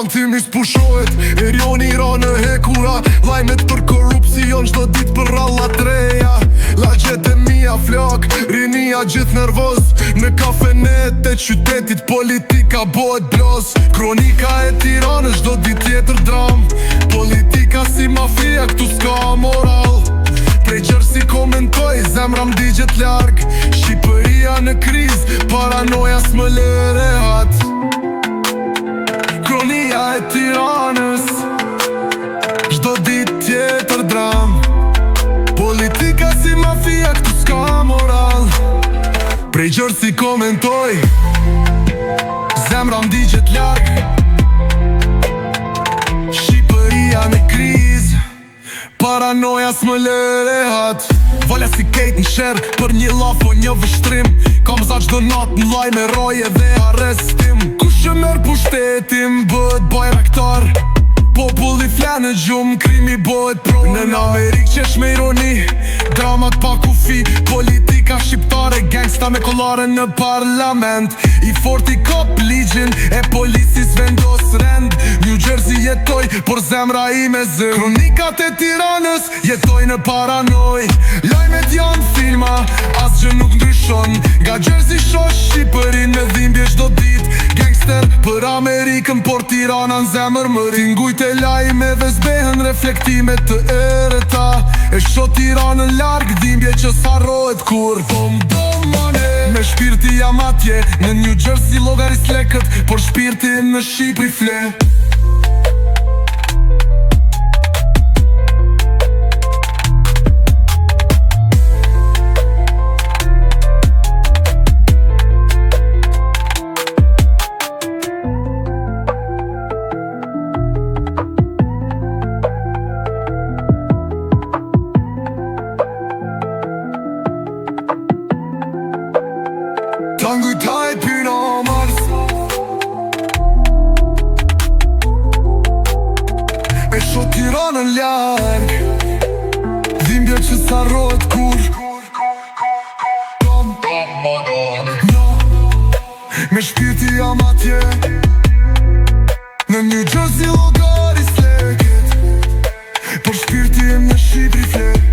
Timi s'pushohet, Erioni ra në hekura. Lajmet për korupcion çdo dit për ralla treja. Lagjet e mia flok, rinia gjithë nervoz. Në kafenet e qytetit politika bëhet blos. Kronika e Tiranës çdo dit tjetër dram. Politika si mafia, këtu s'ka moral. Prej Gjersi komentoj, zemra m'digjet larg. Shqipëria në kriz, paranoja s'më lë rehat. Kronia e Tiranës, çdo dit tjetër dram. Politika si mafia, këtu s'ka moral. Prej Gjersi komentoj, zemra m'digjet larg. Shqipëria në kriz, paranoja s'më lë rehat. Valja si kejt në sherë, për një laf o një vështrim. Kam za qdo natë në lajme, roje dhe arrestim. Kush e merë pushtetim, bëhet bajraktar. Populli flenë në gjumë, krimi bëhet pronar. Në Amerikë qesh me ironi, dramat pa kufi. Politika shqiptare, gangsta me kollare në parlament. I forti kop ligjin, e policis vendos rend. New Jersey jetoj, por zemra i me zëm. Kronikat e Tiranës, jetoj në paranoj. Lajmet janë filma, asgjë nuk ndryshon. Nga Jersey shoh Shqipërin me dhimbje çdo dit. Gangster për Amerikën, por Tirana në zemër më ringujt e lajme dhe zbehen reflektime të erëta. E shoh Tiranën larg, dhimbje që s'harrohet kur. Dom domane, me shpirti jam atje. Në New Jersey llogaris lekët, por shpirti në Shqipëri fle. Tanguj taj pyna mars, e shoh Tiranën larg, dhimbje që s'harrohet kur. Me shpirti jam atje. Në New Jersey llogaris lekët, por shpirti im në Shqipëri flet.